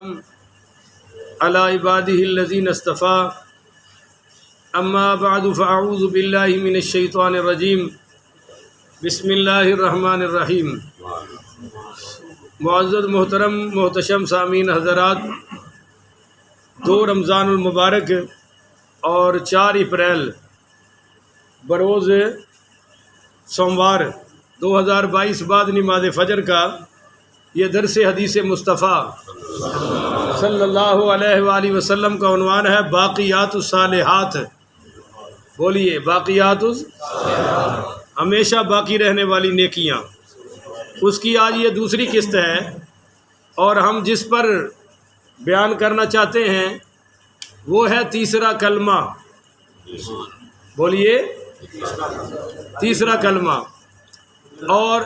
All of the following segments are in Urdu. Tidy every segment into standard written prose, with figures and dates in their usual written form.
على عباده الذين اصطفى اما بعد فاعوذ بالله من الشیطان الرجیم بسم اللہ الرحمن الرحیم۔ معزز محترم محتشم سامعین حضرات، 2 رمضان المبارک اور 4 اپریل بروز سوموار 2022 بعد نماز فجر کا یہ درس حدیث مصطفیٰ صلی اللہ علیہ وآلہ وسلم کا عنوان ہے باقیات الصالحات۔ بولیے، باقیات ہمیشہ باقی رہنے والی نیکیاں۔ اس کی آج یہ دوسری قسط ہے، اور ہم جس پر بیان کرنا چاہتے ہیں وہ ہے تیسرا کلمہ۔ بولیے، تیسرا کلمہ۔ اور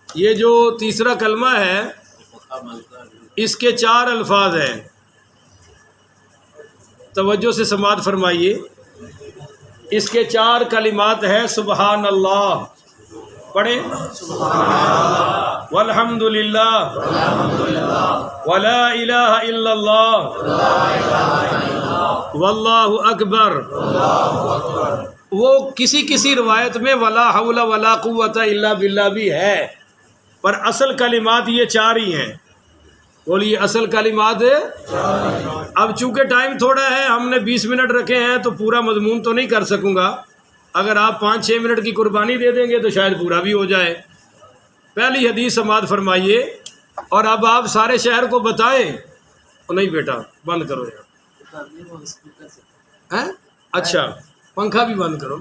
یہ جو تیسرا کلمہ ہے اس کے 4 الفاظ ہیں، توجہ سے سماعت فرمائیے۔ اس کے 4 کلمات ہیں سبحان اللہ، پڑھیں، والحمد للہ، ولا الہ الا اللہ، واللہ اکبر۔ وہ کسی روایت میں ولا حول ولا قوت الا باللہ بھی ہے، پر اصل کلمات یہ 4 ہی ہیں۔ بولیے، اصل کلمات۔ اب چونکہ ٹائم تھوڑا ہے، ہم نے 20 منٹ رکھے ہیں، تو پورا مضمون تو نہیں کر سکوں گا۔ اگر آپ 5-6 منٹ کی قربانی دے دیں گے تو شاید پورا بھی ہو جائے۔ پہلی حدیث سماعت فرمائیے، اور اب آپ سارے شہر کو بتائیں۔ نہیں بیٹا، بند کرو یار۔ اچھا، پنکھا بھی بند کرو۔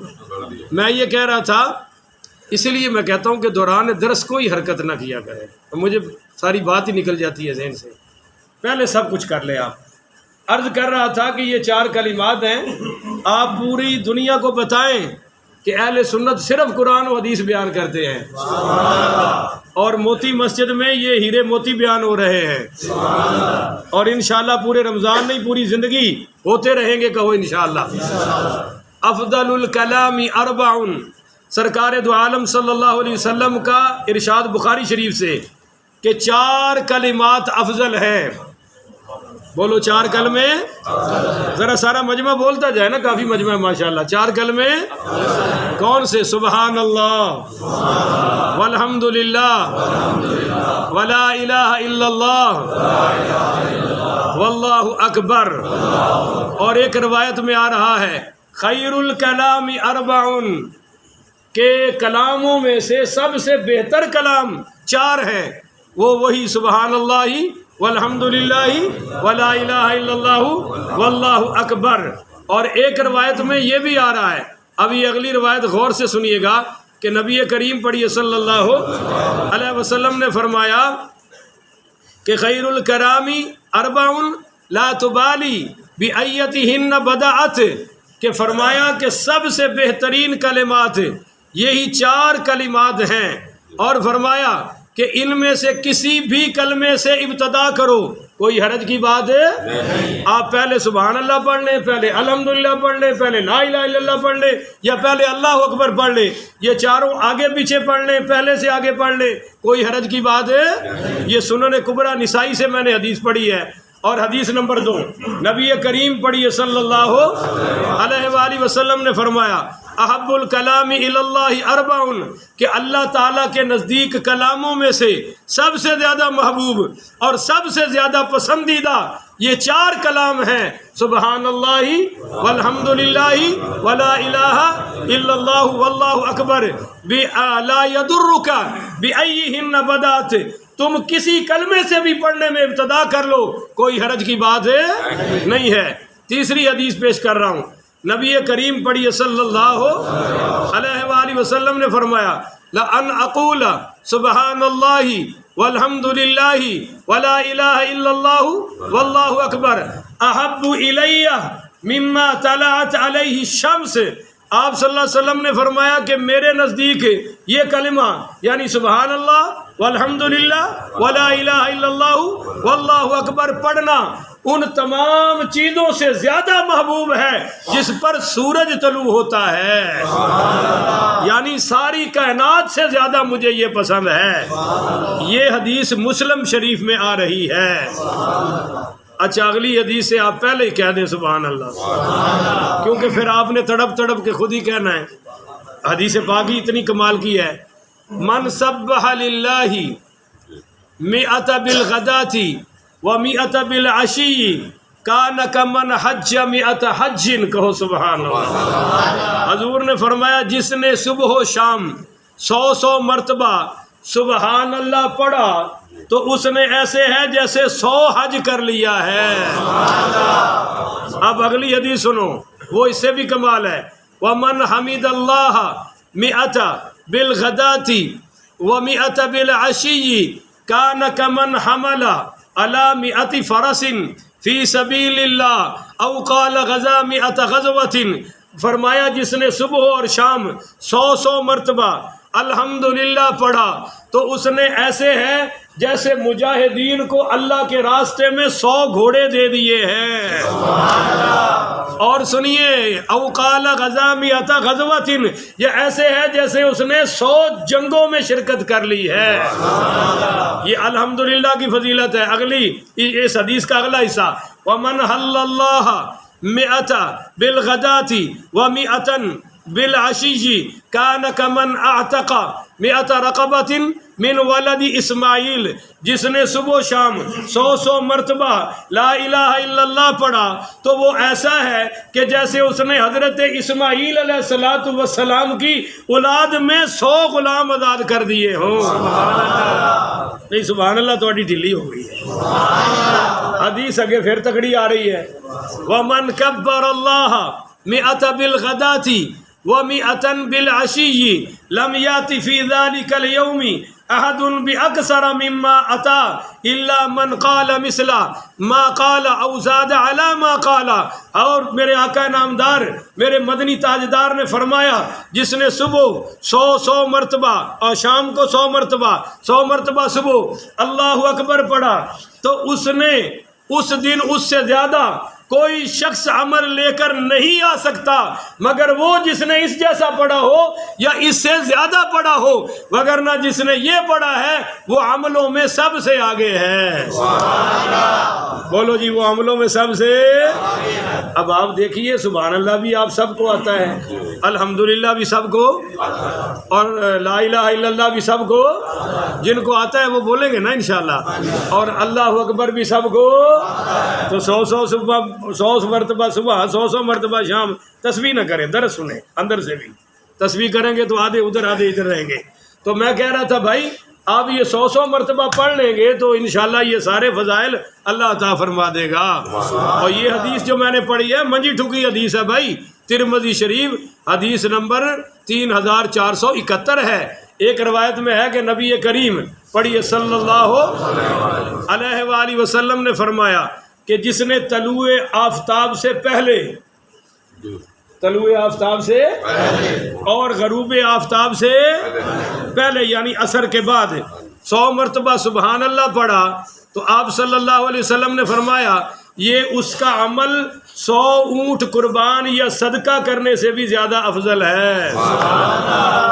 میں یہ کہہ رہا تھا، اس لیے میں کہتا ہوں کہ دوران درس کوئی حرکت نہ کیا کرے، مجھے ساری بات ہی نکل جاتی ہے ذہن سے۔ پہلے سب کچھ کر لیں۔ آپ عرض کر رہا تھا کہ یہ 4 کلمات ہیں، آپ پوری دنیا کو بتائیں کہ اہل سنت صرف قرآن و حدیث بیان کرتے ہیں، اور موتی مسجد میں یہ ہیرے موتی بیان ہو رہے ہیں، اور انشاءاللہ پورے رمضان نہیں، پوری زندگی ہوتے رہیں گے۔ کہو انشاءاللہ۔ افضل الکلام 4، سرکار دو عالم صلی اللہ علیہ وسلم کا ارشاد بخاری شریف سے کہ 4 کلمات افضل ہیں۔ بولو، 4 کلمے۔ ذرا سارا مجمع بولتا جائے نا، کافی مجمع ہے ماشاءاللہ۔ 4 کلمے کون سے؟ سبحان اللہ، والحمد للہ، ولا الہ الا اللہ، واللہ اکبر۔ اور ایک روایت میں آ رہا ہے خیر الکلام 4، کہ کلاموں میں سے سب سے بہتر کلام 4 ہیں، وہی سبحان اللہ، والحمد للہ، ولا الہ الا اللہ، واللہ اکبر۔ اور ایک روایت میں یہ بھی آ رہا ہے، اب یہ اگلی روایت غور سے سنیے گا، کہ نبی کریم پڑھیے صلی اللہ علیہ وسلم نے فرمایا کہ خیر الکلام 4 لا تبالی بأیتہن بدأت، کہ فرمایا کہ سب سے بہترین کلمات یہی 4 کلمات ہیں، اور فرمایا کہ ان میں سے کسی بھی کلمے سے ابتدا کرو، کوئی حرج کی بات ہے؟ آپ پہلے سبحان اللہ پڑھ لیں، پہلے الحمدللہ پڑھ لیں، پہلے لا الہ الا اللہ پڑھ لیں، یا پہلے اللہ اکبر پڑھ لیں، یہ 4 آگے پیچھے پڑھ لیں، پہلے سے آگے پڑھ لیں، کوئی حرج کی بات ہے؟ یہ سنن کبریٰ نسائی سے میں نے حدیث پڑھی ہے۔ اور حدیث نمبر 2، نبی کریم پڑھیے صلی اللہ علیہ وآلہ وسلم نے فرمایا احب الکلام الی اللہ 4، کہ اللہ تعالیٰ کے نزدیک کلاموں میں سے سب سے زیادہ محبوب اور سب سے زیادہ پسندیدہ یہ 4 کلام ہیں، سبحان اللہ، والحمد للہ، ولا الہ الا اللہ، واللہ اکبر، لا یضرک بأیہن بدأت۔ تم کسی کلمے سے بھی پڑھنے میں ابتدا کر لو، کوئی حرج کی بات ہے نہیں ہے۔ تیسری حدیث پیش کر رہا ہوں، نبی کریم پڑھیے صلی اللہ علیہ وآلہ وسلم نے فرمایا لَأَنْ أَقُولَ سُبْحَانَ اللَّهِ وَالْحَمْدُ لِلَّهِ وَلَا إِلَهَ إِلَّا اللَّهُ وَاللَّهُ أَكْبَرُ أَحَبُّ إِلَيَّ مِمَّا طَلَعَتْ عَلَيْهِ الشَّمْسُ۔ آپ صلی اللہ علیہ وسلم نے فرمایا کہ میرے نزدیک یہ کلمہ، یعنی سبحان اللہ، والحمد للہ، ولا الہ الا اللہ، واللہ اکبر پڑھنا ان تمام چیزوں سے زیادہ محبوب ہے جس پر سورج طلوع ہوتا ہے، یعنی ساری کائنات سے زیادہ مجھے یہ پسند ہے۔ یہ حدیث مسلم شریف میں آ رہی ہے۔ اچھا، اگلی حدیث سے آپ پہلے ہی کہہ دیں سبحان اللہ، کیونکہ پھر آپ نے تڑپ تڑپ کے خود ہی کہنا ہے۔ حدیث پاکی اتنی کمال کی ہے، من سبح للہ مئۃ بالغداۃ ومئۃ بالعشی کان کمن حج مئۃ حج، کہو سبحان اللہ۔ حضور نے فرمایا جس نے صبح و شام 100 مرتبہ سبحان اللہ پڑھا تو اس نے ایسے ہے جیسے 100 حج کر لیا ہے۔ اب اگلی حدیث سنو، وہ اس سے بھی کمال ہے، ومن حمد اللہ مئۃ بالغداۃ ومئۃ بالعشی کان کمن حمل علی مئۃ فرس فی سبیل اللہ او قال غزا مئۃ غزوۃ۔ فرمایا جس نے صبح اور شام 100 مرتبہ الحمدللہ پڑھا تو اس نے ایسے ہے جیسے مجاہدین کو اللہ کے راستے میں 100 گھوڑے دے دیے ہیں۔ اور سنیے، او قال غزا مئۃ غزوۃ، یہ ایسے ہے جیسے اس نے 100 جنگوں میں شرکت کر لی ہے۔ یہ الحمدللہ کی فضیلت ہے۔ اگلی اس حدیث کا اگلا حصہ، ومن حل اللہ مئۃ بالغداۃ ومئۃ بالعشی کان کمن اعتق مئۃ رقبۃ من ولد اسماعیل، جس نے صبح و شام 100 مرتبہ لا الہ الا اللہ پڑھا تو وہ ایسا ہے کہ جیسے اس نے حضرت اسماعیل علیہ الصلوۃ والسلام کی اولاد میں 100 غلام آزاد کر دیے ہوں۔ نہیں سبحان اللہ تھوڑی ڈھیلی ہو گئی ہے، حدیث اگے پھر تکڑی آ رہی ہے۔ ومن کبر اللہ مئۃ بالغداۃ ومئۃ بالعشی لم یأت فی ذلک اليوم احد باکثر مما اتا الا من قال مثل ما قال او زاد علی ما قال۔ اور میرے آقا نامدار میرے مدنی تاجدار نے فرمایا جس نے صبح 100 مرتبہ اور شام کو 100 مرتبہ صبح اللہ اکبر پڑھا تو اس نے اس دن اس سے زیادہ کوئی شخص عمل لے کر نہیں آ سکتا مگر وہ جس نے اس جیسا پڑھا ہو یا اس سے زیادہ پڑھا ہو، وگرنہ جس نے یہ پڑھا ہے وہ عملوں میں سب سے آگے ہے۔ بولو جی، وہ عملوں میں سب سے۔ اب آپ دیکھیے سبحان اللہ بھی آپ سب کو آتا ہے، الحمدللہ بھی سب کو، اور لا الہ الا اللہ بھی سب کو، جن کو آتا ہے وہ بولیں گے نا انشاءاللہ، اور اللہ اکبر بھی سب کو۔ تو 100 مرتبہ صبح 100 مرتبہ شام تسبیح نہ کریں، درس سنیں، اندر سے بھی تسبیح کریں گے تو آدھے ادھر آدھے ادھر رہیں گے۔ تو میں کہہ رہا تھا بھائی آپ یہ 100 مرتبہ پڑھ لیں گے تو انشاءاللہ یہ سارے فضائل اللہ عطا فرما دے گا۔ اور یہ حدیث جو میں نے پڑھی ہے منجی ٹھکی حدیث ہے بھائی، ترمذی شریف حدیث نمبر 3471 ہے۔ ایک روایت میں ہے کہ نبی کریم پڑھیے صلی اللہ علیہ وآلہ وسلم نے فرمایا کہ جس نے طلوع آفتاب سے پہلے اور غروب آفتاب سے پہلے یعنی عصر کے بعد 100 مرتبہ سبحان اللہ پڑھا تو آپ صلی اللہ علیہ وسلم نے فرمایا یہ اس کا عمل 100 اونٹ قربان یا صدقہ کرنے سے بھی زیادہ افضل ہے۔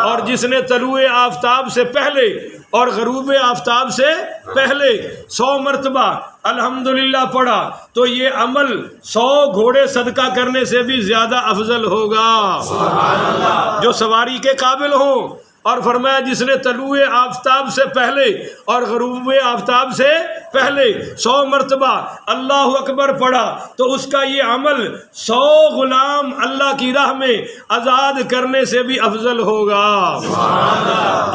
اور جس نے طلوع آفتاب سے پہلے اور غروب آفتاب سے پہلے 100 مرتبہ الحمدللہ پڑھا تو یہ عمل 100 گھوڑے صدقہ کرنے سے بھی زیادہ افضل ہوگا جو سواری کے قابل ہوں۔ اور فرمایا جس نے طلوع آفتاب سے پہلے اور غروب آفتاب سے پہلے 100 مرتبہ اللہ اکبر پڑھا تو اس کا یہ عمل 100 غلام اللہ کی راہ میں آزاد کرنے سے بھی افضل ہوگا۔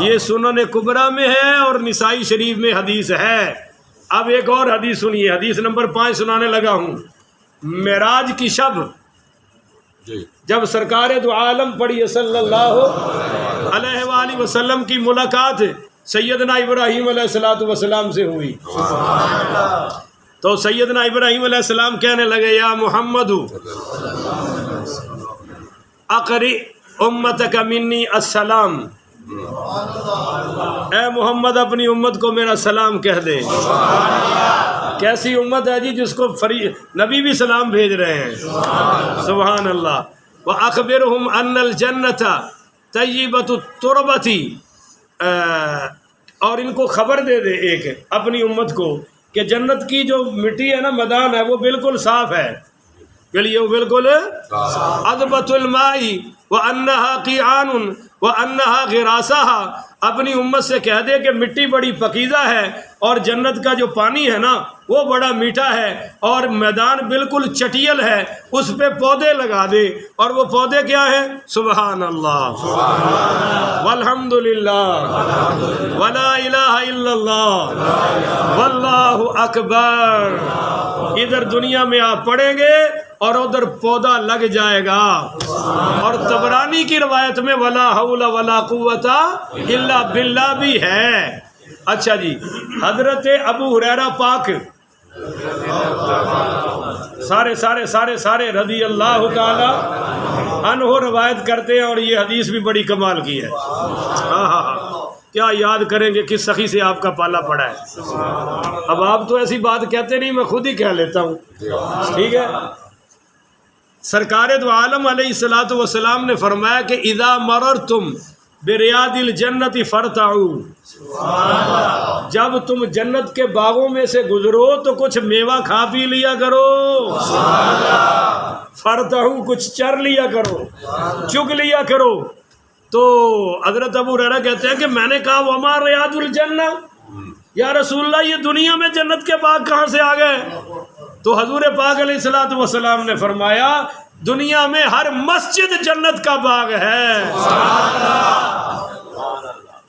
یہ سنن کبریٰ میں ہے اور نسائی شریف میں حدیث ہے۔ اب ایک اور حدیث سنیے، حدیث نمبر 5 سنانے لگا ہوں۔ معراج کی شب جب سرکار دو عالم پڑھی صلی اللہ علیہ وآلہ وسلم کی ملاقات سیدنا ابراہیم علیہ السلام سے ہوئی تو سیدنا ابراہیم علیہ السلام کہنے لگے یا محمد اقرئ امتک منی السلام، اے محمد اپنی امت کو میرا سلام کہہ دے۔ کیسی امت ہے جی جس کو نبی بھی سلام بھیج رہے ہیں. سبحان اللہ. وَأَخْبِرْهُمْ أَنَّ الْجَنَّةَ طَيِّبَةُ التُّرْبَةِ، اور ان کو خبر دے دے ایک اپنی امت کو کہ جنت کی جو مٹی ہے نا، میدان ہے، وہ بالکل صاف ہے. وہ بالکل عذبۃ الماء وانها قیعان وانها غراسها. اپنی امت سے کہہ دے کہ مٹی بڑی پکیزہ ہے اور جنت کا جو پانی ہے نا وہ بڑا میٹھا ہے، اور میدان بالکل چٹیل ہے، اس پہ پودے لگا دے. اور وہ پودے کیا ہیں؟ سبحان اللہ والحمد للہ ولا الہ الا اللہ واللہ اکبر. ادھر دنیا میں آپ پڑھیں گے اور ادھر پودا لگ جائے گا. اور طبرانی کی روایت میں ولا حول ولا قوت الا باللہ بھی ہے. اچھا جی، حضرت ابو ہریرہ پاک سارے رضی اللہ تعالی عنہ روایت کرتے ہیں، اور یہ حدیث بھی بڑی کمال کی ہے. کیا یاد کریں گے کس سخی سے آپ کا پالا پڑا ہے. اب آپ تو ایسی بات کہتے نہیں، میں خود ہی کہہ لیتا ہوں. ٹھیک ہے. سرکار دو عالم علیہ الصلوۃ والسلام نے فرمایا کہ اذا مررتم بریاض الجنت فرتعوا، جب تم جنت کے باغوں میں سے گزرو تو کچھ میوہ کھا پی لیا کرو. فرتعوا، کچھ چر لیا کرو، چگ لیا کرو. تو حضرت ابو ہریرہ کہتے ہیں کہ میں نے کہا وما ریاض الجنہ، یا رسول اللہ یہ دنیا میں جنت کے باغ کہاں سے آ گئے؟ تو حضور پاک علیہ الصلوۃ والسلام نے فرمایا دنیا میں ہر مسجد جنت کا باغ ہے.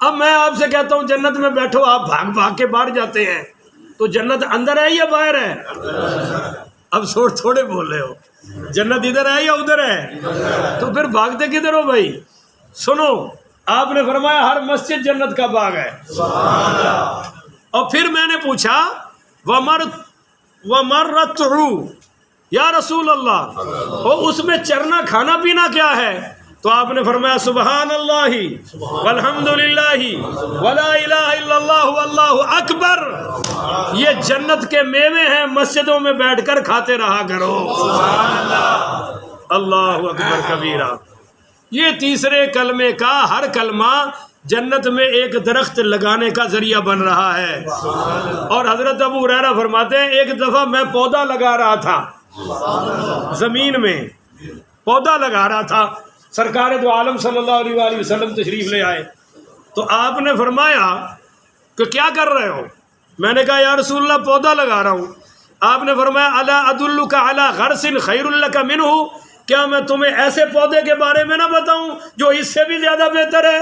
اب میں آپ سے کہتا ہوں جنت میں بیٹھو، آپ بھاگ بھاگ کے باہر جاتے ہیں، تو جنت اندر ہے یا باہر ہے؟ اب تھوڑے بول رہے ہو، جنت ادھر ہے یا ادھر ہے؟ تو پھر بھاگتے کدھر ہو بھائی؟ سنو، آپ نے فرمایا ہر مسجد جنت کا باغ ہے. اور پھر میں نے پوچھا وَمَرَّتْعُ یا رسول اللہ، اور اس میں چرنا کھانا پینا کیا ہے؟ تو آپ نے فرمایا سبحان اللہ والحمد للہ ولا الہ الا اللہ واللہ اکبر. یہ جنت کے میوے ہیں، مسجدوں میں بیٹھ کر کھاتے رہا کرو. اللہ اکبر کبیرہ. یہ تیسرے کلمے کا ہر کلمہ جنت میں ایک درخت لگانے کا ذریعہ بن رہا ہے. اور حضرت ابو ہریرہ فرماتے ہیں ایک دفعہ میں پودا لگا رہا تھا، زمین میں پودا لگا رہا تھا. سرکار دو عالم صلی اللہ علیہ وآلہ وسلم تشریف لے آئے، تو آپ نے فرمایا کہ کیا کر رہے ہو؟ میں نے کہا یا رسول اللہ پودا لگا رہا ہوں. آپ نے فرمایا الا ادلک علی غرس خیر لک منہ، کیا میں تمہیں ایسے پودے کے بارے میں نہ بتاؤں جو اس سے بھی زیادہ بہتر ہے؟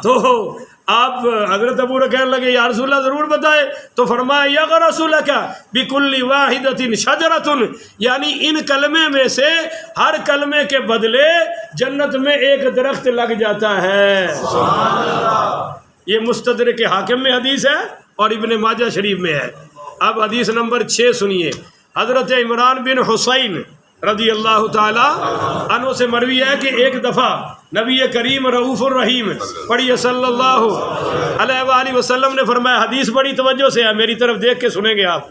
تو آپ حضرت ابو ہریرہ کہنے لگے یا رسول اللہ ضرور بتائے. تو فرمایا یغرس لک بکل واحدۃ شجرۃ، یعنی ان کلمے میں سے ہر کلمے کے بدلے جنت میں ایک درخت لگ جاتا ہے. یہ مستدرک حاکم میں حدیث ہے اور ابن ماجہ شریف میں ہے. اب حدیث نمبر 6 سنیے. حضرت عمران بن حسین رضی اللہ تعالی عنہ سے مروی ہے کہ ایک دفعہ نبی کریم رؤوف الرحیم پڑھیے صلی اللہ علیہ وآلہ وسلم نے فرمایا، حدیث بڑی توجہ سے ہے، میری طرف دیکھ کے سنیں گے آپ،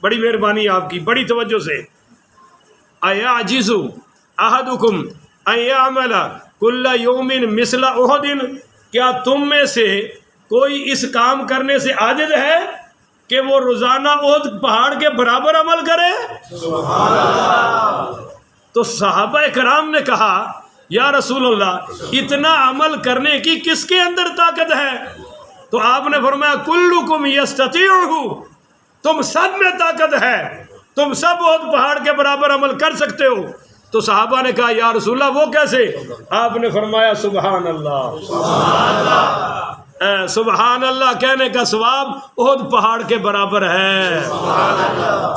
بڑی مہربانی آپ کی، بڑی توجہ سے. ایعجز احدکم ان یعمل کل یوم مثل احد، کیا تم میں سے کوئی اس کام کرنے سے عاجز ہے کہ وہ روزانہ احد پہاڑ کے برابر عمل کرے؟ تو صحابہ کرام نے کہا یا رسول اللہ اتنا عمل کرنے کی کس کے اندر طاقت ہے؟ تو آپ نے فرمایا کلکم یستطیعہ، تم سب میں طاقت ہے، تم سب احد پہاڑ کے برابر عمل کر سکتے ہو. تو صحابہ نے کہا یا رسول اللہ وہ کیسے؟ آپ نے فرمایا سبحان اللہ. سبحان اللہ کہنے کا ثواب احد پہاڑ کے برابر ہے.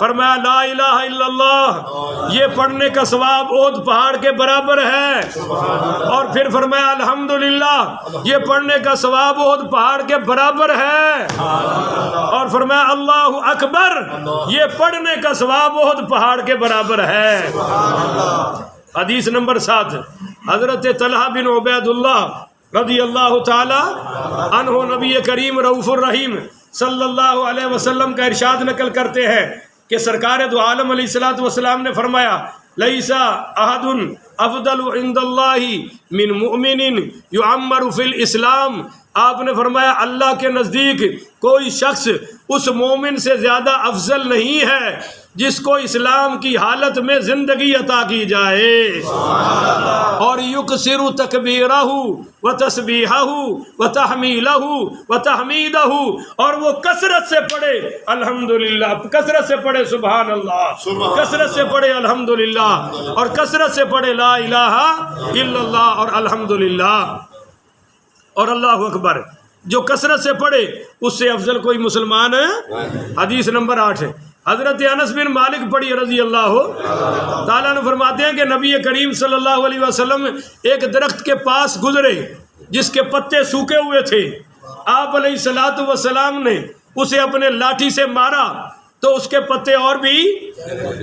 فرمایا لا الہ الا اللہ، یہ پڑھنے کا ثواب احد پہاڑ کے برابر ہے. اور پھر فرمایا الحمدللہ، یہ پڑھنے کا ثواب احد پہاڑ کے برابر ہے. اور فرمایا اللہ اکبر، یہ پڑھنے کا ثواب احد پہاڑ کے برابر ہے. حدیث نمبر 7 حضرت طلحہ بن عبید اللہ رضی اللہ تعالی عنہ نبی کریم رؤوف الرحیم صلی اللہ علیہ وسلم کا ارشاد نقل کرتے ہیں کہ سرکار دو عالم علیہ الصلوۃ والسلام نے فرمایا لیسا احد افضل عند اللہ من مؤمن یعمر فی الاسلام. آپ نے فرمایا اللہ کے نزدیک کوئی شخص اس مومن سے زیادہ افضل نہیں ہے جس کو اسلام کی حالت میں زندگی عطا کی جائے. اور یکثر تکبیرہ و تسبیحہ و تحمیلہ و تحمیدہ، اور وہ کثرت سے پڑھے الحمدللہ، کثرت سے پڑھے سبحان اللہ، کثرت سے پڑھے الحمدللہ، اور کثرت سے پڑھے لا الہ الا اللہ اور الحمدللہ اور اللہ اکبر. جو کثرت سے پڑھے اس سے افضل کوئی مسلمان ہے. حدیث نمبر 8 ہے. حضرت انس بن مالک پڑھی رضی اللہ تعالیٰ عنہ فرماتے ہیں کہ نبی کریم صلی اللہ علیہ وسلم ایک درخت کے پاس گزرے جس کے پتے سوکھے ہوئے تھے. آپ علیہ الصلوۃ والسلام نے اسے اپنے لاٹھی سے مارا تو اس کے پتے اور بھی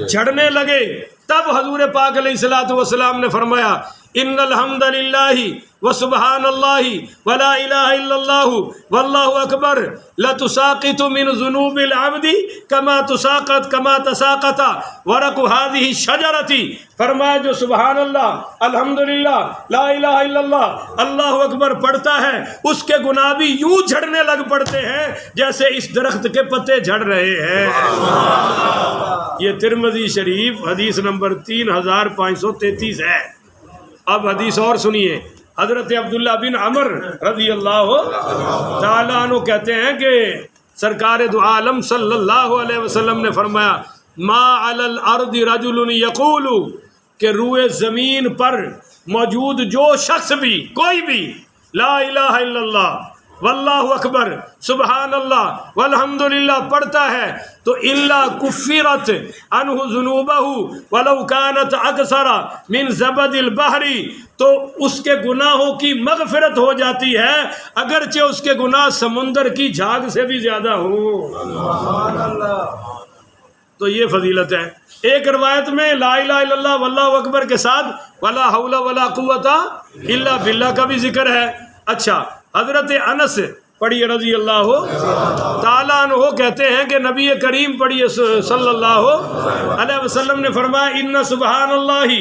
جھڑنے لگے. تب حضور پاک علیہ الصلوۃ والسلام نے فرمایا ان الحمد للہ وسبحان اللہ ولا الہ الا اللہ واللہ اکبر لتساقط من ذنوب العبد کما تساقط ورق هذه الشجرۃ. فرمایا جو سبحان اللہ، الحمدللہ، لا الہ الا اللہ، اللہ اکبر پڑھتا ہے اس کے گناہ بھی یوں جھڑنے لگ پڑتے ہیں جیسے اس درخت کے پتے جھڑ رہے ہیں. یہ ترمذی شریف حدیث نمبر 3533 ہے. اب حدیث اور سنیے. حضرت عبداللہ بن عمر رضی اللہ تعالیٰ عنہ کہتے ہیں کہ سرکار دو عالم صلی اللہ علیہ وسلم نے فرمایا ما علی الارض رجل یقول، کہ روئے زمین پر موجود جو شخص بھی، کوئی بھی لا الہ الا اللہ واللہ اکبر سبحان اللہ والحمدللہ پڑھتا ہے تو الا کفرت عنہ ذنوبہ ولو کانت اکثر من زبد البحر، تو اس کے گناہوں کی مغفرت ہو جاتی ہے اگرچہ اس کے گناہ سمندر کی جھاگ سے بھی زیادہ ہوں. تو یہ فضیلت ہے. ایک روایت میں لا الہ الا اللہ واللہ اکبر کے ساتھ ولا حول ولا قوت الا باللہ کا بھی ذکر ہے. اچھا، حضرت انس پڑھیے رضی اللہ تعالیٰ عنہ کہتے ہیں کہ نبی کریم پڑھیے صلی اللہ علیہ وسلم نے فرمایا ان سبحان اللہ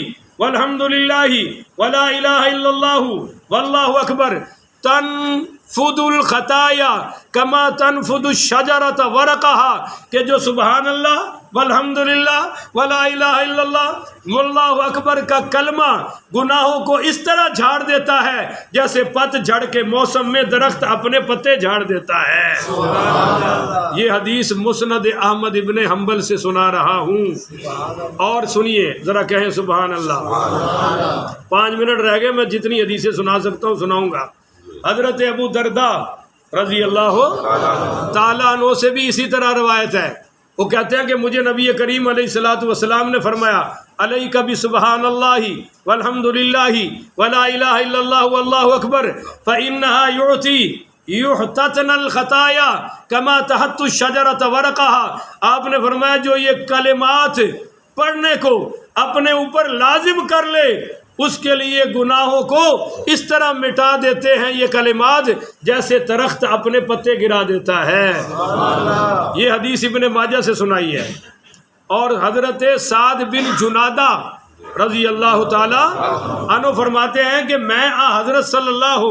والحمدللہ ولا الہ الا اللہ واللہ اکبر تنفد الخطایا کما تنفد الشجرۃ ورقها، کہ جو سبحان اللہ والحمدللہ ولا الہ الا اللہ واللہ اکبر کا کلمہ گناہوں کو اس طرح جھاڑ دیتا ہے جیسے پت جھڑ کے موسم میں درخت اپنے پتے جھاڑ دیتا ہے. یہ حدیث مسند احمد ابن حنبل سے سنا رہا ہوں. اور سنیے ذرا کہیں سبحان اللہ. 5 منٹ رہ گئے، میں جتنی حدیثیں سنا سکتا ہوں سناؤں گا. حضرت ابو درداء رضی اللہ تعالیٰ عنہ سے بھی اسی طرح روایت ہے. وہ کہتے ہیں کہ مجھے نبی کریم علیہ الصلوۃ والسلام نے فرمایا علیک بسبحان اللہ والحمدللہ ولا الہ الا اللہ واللہ اکبر فإنها یحتطن الخطایا کما تحط الشجرۃ ورقها. آپ نے فرمایا جو یہ کلمات پڑھنے کو اپنے اوپر لازم کر لے اس کے لیے گناہوں کو اس طرح مٹا دیتے ہیں یہ کلمات جیسے درخت اپنے پتے گرا دیتا ہے. یہ حدیث ابن ماجہ سے سنائی ہے. اور حضرت سعد بن جنادہ رضی اللہ تعالی عنہ فرماتے ہیں کہ میں حضرت صلی اللہ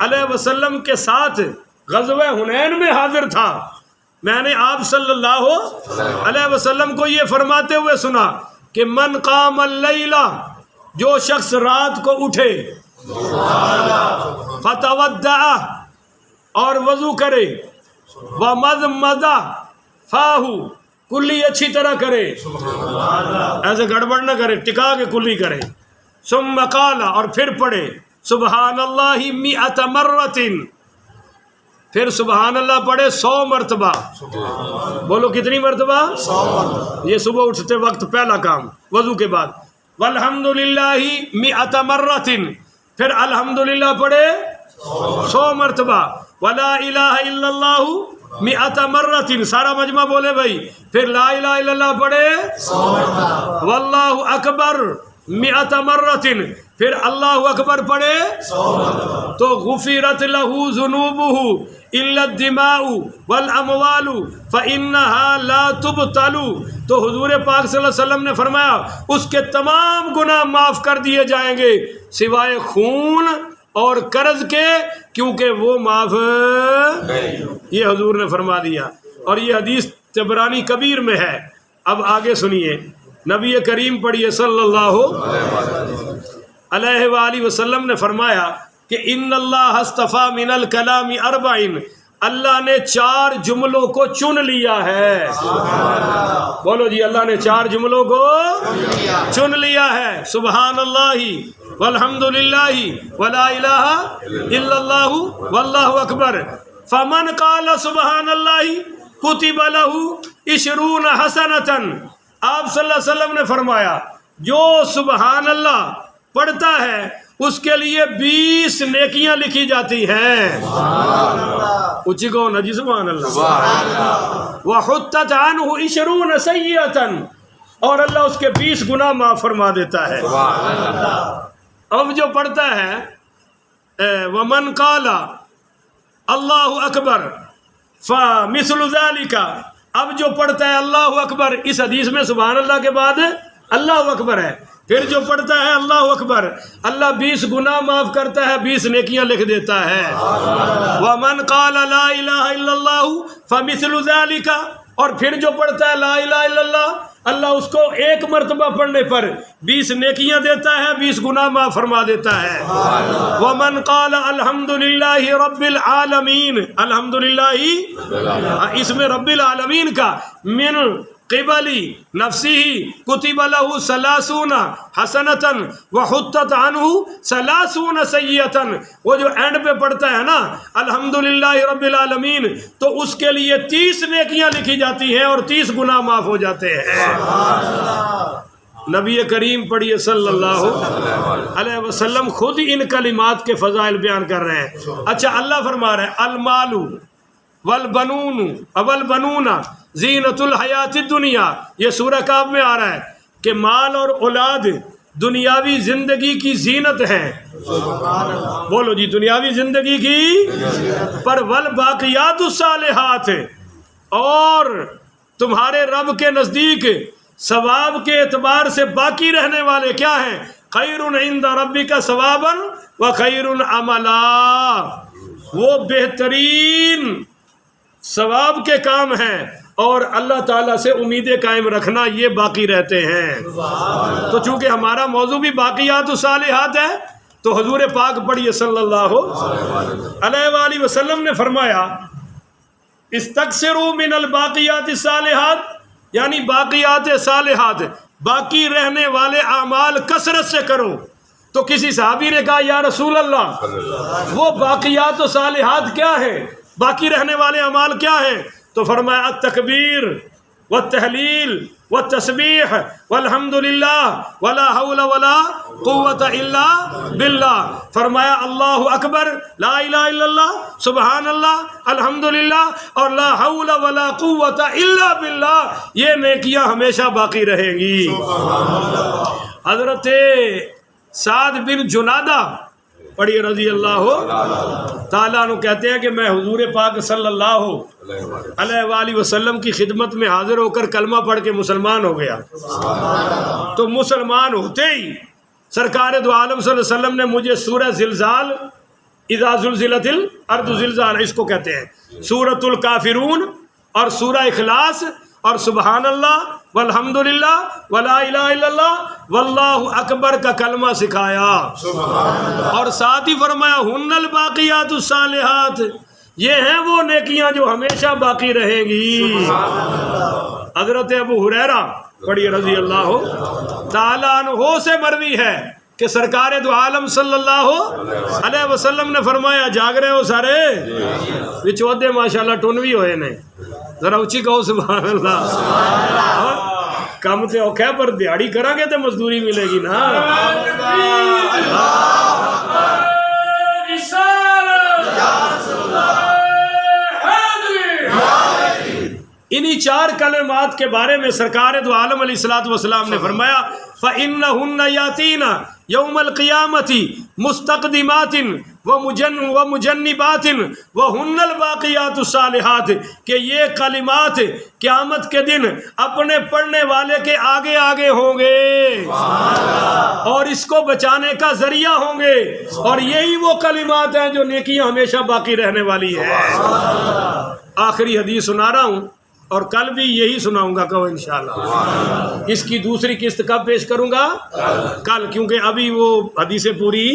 علیہ وسلم کے ساتھ غزوہ حنین میں حاضر تھا. میں نے آپ صلی اللہ علیہ وسلم کو یہ فرماتے ہوئے سنا کہ من قام اللیلہ، جو شخص رات کو اٹھے فتودع اور وضو کرے ومضمض فاہ، کلی اچھی طرح کرے، ایسے گڑبڑ نہ کرے، ٹکا کے کلی کرے، ثم قال اور پھر پڑھے سبحان اللہ 100 مرۃ، پھر سبحان اللہ پڑھے 100 مرتبہ. بولو کتنی مرتبہ؟ 100. یہ صبح اٹھتے وقت پہلا کام وضو کے بعد. والحمدللہ 100 مرۃ، پھر الحمدللہ پڑھے 100 مرتبہ. ولا الہ الا اللہ 100 مرۃ، سارا مجمع بولے بھائی. پھر لا الہ الا اللہ پڑھے 100 مرتبہ. واللہ اکبر 100 مرۃ، پھر اللہ اکبر پڑھے تو غفرت لہ ذنوبہ الا الدماء والاموال فانها لا تبطل. تو حضور پاک صلی اللہ علیہ وسلم نے فرمایا اس کے تمام گناہ معاف کر دیے جائیں گے سوائے خون اور قرض کے، کیونکہ وہ معاف یہ حضور نے فرما دیا. اور یہ حدیث طبرانی کبیر میں ہے. اب آگے سنیے، نبی کریم پڑھیے صلی اللہ علیہ وآلہ وسلم نے فرمایا کہ ان اللہ اصطفیٰ من الکلام اربعین، اللہ نے 4 جملوں کو چن لیا ہے. بولو جی، اللہ نے 4 جملوں کو چن لیا ہے. سبحان اللہ والحمد للہ ولا الہ الا اللہ واللہ اکبر. فمن قال سبحان اللہ کتب لہ 20 حسنۃ. آپ صلی اللہ علیہ وسلم نے فرمایا جو سبحان اللہ پڑھتا ہے اس کے لیے 20 نیکیاں لکھی جاتی ہیں. اچھی کہو نا جی، سبحان اللہ. وحطت عنہ 20 سیئۃ، اور اللہ اس کے 20 گناہ معاف فرما دیتا ہے. اب جو پڑھتا ہے ومن قال اللہ اکبر فمثل ذلك، اب جو پڑھتا ہے اللہ اکبر، اس حدیث میں سبحان اللہ کے بعد اللہ اکبر ہے، پھر جو پڑھتا ہے اللہ اکبر، اللہ 20 گناہ معاف کرتا ہے، 20 نیکیاں لکھ دیتا ہے. ومن قال لا الہ الا اللہ فمثل ذلك، اور پھر جو پڑھتا ہے لا الہ الا اللہ، اللہ اس کو 1 مرتبہ پڑھنے پر 20 نیکیاں دیتا ہے، 20 گناہ معاف فرما دیتا ہے. ومن قال الحمد للہ رب العالمین، الحمد للہ اس میں رب العالمین کا من قبلی نفسی کتب لہ 30 حسنۃ وحطت عنہ 30 سیئۃ. وہ جو اینڈ پہ پڑھتا ہے نا الحمدللہ رب العالمین، تو اس کے لیے 30 نیکیاں لکھی جاتی ہیں اور 30 گناہ معاف ہو جاتے ہیں. نبی کریم پڑھیے صلی اللہ علیہ وسلم خود ان کلمات کے فضائل بیان کر رہے ہیں. اچھا، اللہ فرما رہے ہیں المال والبنون زینت الحیات الدنیا. یہ سورہ کہف میں آ رہا ہے کہ مال اور اولاد دنیاوی زندگی کی زینت ہے. بولو جی، دنیاوی زندگی کی پر والباقیات الصالحات، اور تمہارے رب کے نزدیک ثواب کے اعتبار سے باقی رہنے والے کیا ہیں؟ خیر عند ربک ثوابا و خیر عملا. وہ بہترین ثواب کے کام ہیں اور اللہ تعالیٰ سے امیدیں قائم رکھنا، یہ باقی رہتے ہیں. تو چونکہ ہمارا موضوع بھی باقیات الصالحات ہے، تو حضور پاک پڑھیے صلی اللہ علیہ وآلہ وسلم نے فرمایا استکثروا من الباقیات الصالحات، یعنی باقیات صالحات، باقی رہنے والے اعمال کثرت سے کرو. تو کسی صحابی نے کہا یا رسول اللہ وہ باقیات و صالحات کیا ہیں، باقی رہنے والے اعمال کیا ہیں؟ تو فرمایا التکبیر والتحلیل والتسبیح والحمد للہ ولا حول ولا قوت الا باللہ. فرمایا اللہ اکبر، لا الہ الا اللہ، سبحان اللہ، الحمد للہ، اور لا حول ولا قوت الا باللہ. یہ نیکیاں ہمیشہ باقی رہیں گی. حضرت سعد بن جنادہ پڑھیے رضی اللہ تعالیٰ عنہ کہتے ہیں کہ میں حضور پاک صلی اللہ علیہ وآلہ وسلم کی خدمت میں حاضر ہو کر کلمہ پڑھ کے مسلمان ہو گیا. تو مسلمان ہوتے ہی سرکار دو عالم صلی اللہ علیہ وسلم نے مجھے سورہ زلزال، اذا زلزلت الارض زلزالہا، اس کو کہتے ہیں، سورۃ الکافرون اور سورہ اخلاص اور سبحان اللہ والحمدللہ ولا الہ الا اللہ واللہ اکبر کا کلمہ سکھایا. اور ساتھ ہی فرمایا ہن الباقیات الصالحات، یہ ہیں وہ نیکیاں جو ہمیشہ باقی رہیں گی. حضرت ابو ہریرہ پڑھیے رضی اللہ تعالیٰ عنہ سے مروی ہے کہ سرکار دو عالم صلی اللہ علیہ وسلم نے فرمایا جاگ رہے ہو سارے وچودے ماشاءاللہ ٹونوی ہوئے نے، ذرا اچھی کہو سبحان اللہ. کم تے اوکھا پر دیہڑی کریں گے تو مزدوری ملے گی نا. انہی 4 کلمات کے بارے میں سرکار دو عالم علیہ الصلوۃ والسلام نے فرمایا فَإِنَّهُنَّ يَأْتِينَ یوم القیامت مستقدمات ومجنبات وہن الباقیات الصالحات، کہ یہ کلمات قیامت کے دن اپنے پڑھنے والے کے آگے آگے ہوں گے اور اس کو بچانے کا ذریعہ ہوں گے، اور یہی وہ کلمات ہیں جو نیکیاں ہمیشہ باقی رہنے والی ہیں۔ آخری حدیث سنا رہا ہوں اور کل بھی یہی سناؤں گا، کہو انشاءاللہ۔ اس کی دوسری قسط کب پیش کروں گا؟ کل، کیونکہ ابھی وہ حدیثیں پوری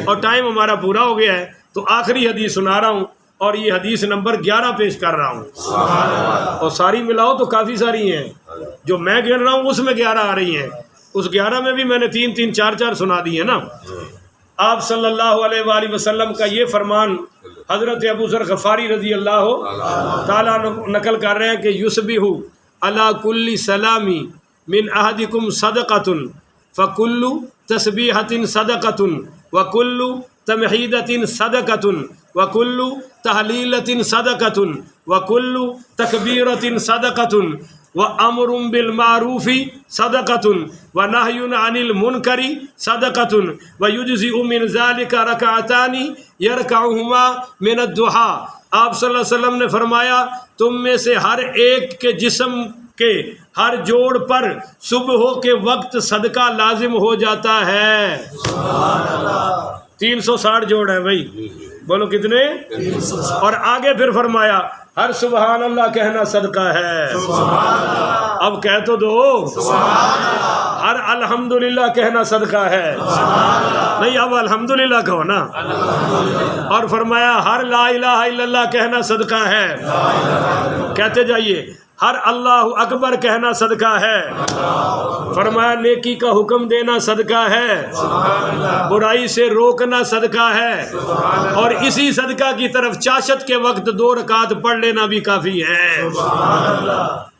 اور ٹائم ہمارا پورا ہو گیا ہے، تو آخری حدیث سنا رہا ہوں اور یہ حدیث نمبر 11 پیش کر رہا ہوں، اور ساری ملاؤ تو کافی ساری ہیں، جو میں گن رہا ہوں اس میں 11 آ رہی ہیں، اس 11 میں بھی میں نے 3 4 سنا دی ہے نا۔ آپ صلی اللہ علیہ وآلہ وسلم کا یہ فرمان حضرت ابو ذر غفاری رضی اللہ تعالیٰ نقل کر رہے ہیں کہ یصبح علی کل سلامی من احدکم صدقۃ فکل تسبیحۃ صدقۃ وکل تمحیدۃ صدقۃ وکل تحلیلۃ صدقۃ وکل تکبیرۃ صدقۃ وامر بالمعروف صدقۃ ونہی عن المنکر صدقۃ ویجزئ من ذلک رکعتان یرکعہما من الضحیٰ۔ آپ صلی اللہ علیہ وسلم نے فرمایا تم میں سے ہر ایک کے جسم کے ہر جوڑ پر صبح کے وقت صدقہ لازم ہو جاتا ہے۔ 360 جوڑ ہیں بھائی، بولو کتنے؟ اور آگے پھر فرمایا ہر سبحان اللہ کہنا صدقہ ہے۔ اب کہہ تو دو، ہر الحمدللہ کہنا صدقہ ہے، نہیں اب الحمدللہ کہو نا۔ اور فرمایا ہر لا الہ الا اللہ کہنا صدقہ ہے، کہتے جائیے۔ ہر اللہ اکبر کہنا صدقہ ہے۔ فرمایا نیکی کا حکم دینا صدقہ ہے، برائی سے روکنا صدقہ ہے، اور اسی صدقہ کی طرف چاشت کے وقت 2 رکعت پڑھ لینا بھی کافی ہے۔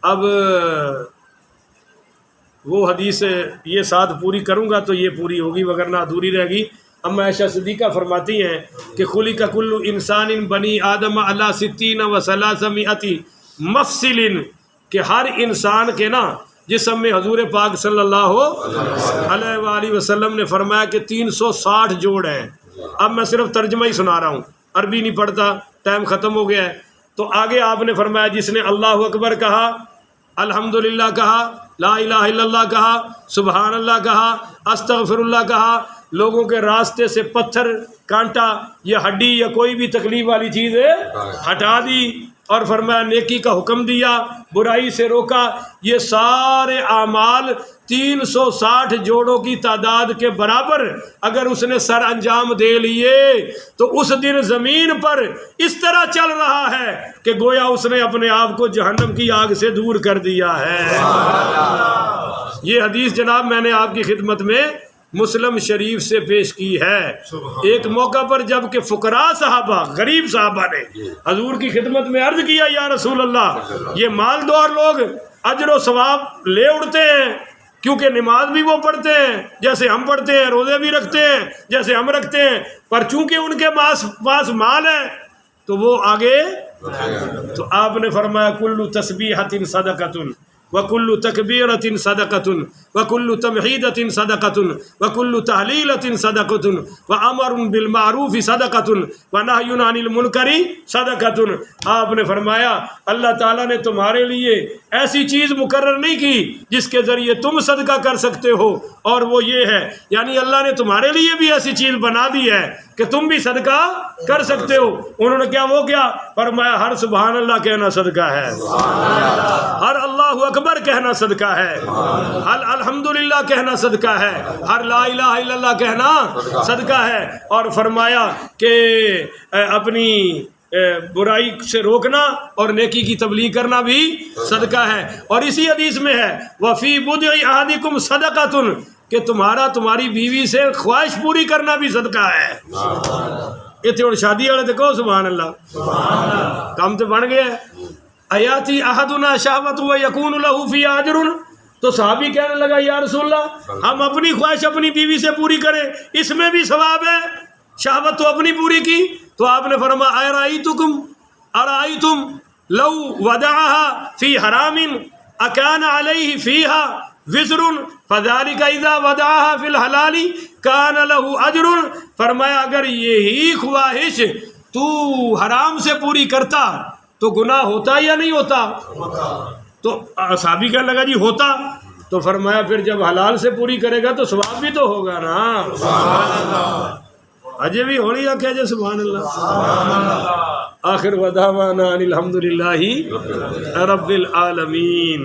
اب وہ حدیث یہ 7 پوری کروں گا تو یہ پوری ہوگی، وگرنہ ادھوری رہے گی۔ اما عائشہ صدیقہ فرماتی ہیں کہ خلق کل انسان بنی آدم علی 60 و 300 مفصل، کہ ہر انسان کے نا جسم میں حضور پاک صلی اللہ علیہ وآلہ وسلم نے فرمایا کہ 360 جوڑ ہیں۔ اب میں صرف ترجمہ ہی سنا رہا ہوں، عربی نہیں پڑھتا، ٹائم ختم ہو گیا ہے۔ تو آگے آپ نے فرمایا جس نے اللہ اکبر کہا، الحمدللہ کہا، لا الہ الا اللہ کہا، سبحان اللہ کہا، استغفر اللہ کہا، لوگوں کے راستے سے پتھر، کانٹا یا ہڈی یا کوئی بھی تکلیف والی چیز ہے ہٹا دی، اور فرمایا نیکی کا حکم دیا، برائی سے روکا، یہ سارے اعمال 360 جوڑوں کی تعداد کے برابر اگر اس نے سر انجام دے لیے تو اس دن زمین پر اس طرح چل رہا ہے کہ گویا اس نے اپنے آپ کو جہنم کی آگ سے دور کر دیا ہے۔ یہ حدیث جناب میں نے آپ کی خدمت میں مسلم شریف سے پیش کی ہے۔ ایک موقع پر جب کہ فقراء صحابہ، غریب صحابہ نے حضور کی خدمت میں عرض کیا یا رسول اللہ یہ مالدار لوگ اجر و ثواب لے اڑتے ہیں، کیونکہ نماز بھی وہ پڑھتے ہیں جیسے ہم پڑھتے ہیں، روزے بھی رکھتے ہیں جیسے ہم رکھتے ہیں، پر چونکہ ان کے پاس مال ہے تو وہ آگے، تو آپ نے فرمایا کل تسبیحۃ صدقۃ وکل تکبیرۃ صدقۃ وکل تمحیدۃ صدقۃ وکل تحلیلۃ صدقۃ وامر بالمعروف صدقۃ ونہی عن المنکر صدقۃ۔ آپ نے فرمایا اللہ تعالیٰ نے تمہارے لیے ایسی چیز مقرر نہیں کی جس کے ذریعے تم صدقہ کر سکتے ہو، اور وہ یہ ہے، یعنی اللہ نے تمہارے لیے بھی ایسی چیز بنا دی ہے کہ تم بھی صدقہ کر سکتے ہو۔ انہوں نے کیا وہ کیا؟ فرمایا ہر سبحان اللہ کہنا صدقہ ہے، ہر اللہ اکبر کہنا صدقہ ہے، ہر الحمدللہ کہنا صدقہ ہے، ہر لا الہ الا اللہ کہنا صدقہ ہے، اور فرمایا کہ اپنی برائی سے روکنا اور نیکی کی تبلیغ کرنا بھی صدقہ ہے۔ اور اسی حدیث میں ہے وفی بدع احدکم صدقۃ، کہ تمہاری بیوی سے خواہش پوری کرنا بھی صدقہ ہے۔ اتنے اور شادی والے تو کہو سبحان اللہ، کام تو بن گیا ہے۔ ایاتی احدنا شہوۃ ویکون لہ فی اجر، تو صحابی کہنے لگا یا رسول اللہ ہم اپنی خواہش اپنی بیوی سے پوری کریں، اس میں بھی ثواب ہے، شہوت تو اپنی پوری کی۔ تو آپ نے فرمایا ارائیتم لو ودعها فی حرام اکان علیہ فیہا وزر فذلک اذا ودعها فی الحلال کان له اجر، فرمایا اگر یہی خواہش تو حرام سے پوری کرتا تو گناہ ہوتا یا نہیں ہوتا؟ تو صحابی کہنے لگا جی ہوتا، تو فرمایا پھر جب حلال سے پوری کرے گا تو ثواب بھی تو ہوگا نا۔ اجے بھی ہونی آکھیا جے سبحان اللہ۔ آخر ودعوانا ان الحمدللہ رب العالمین۔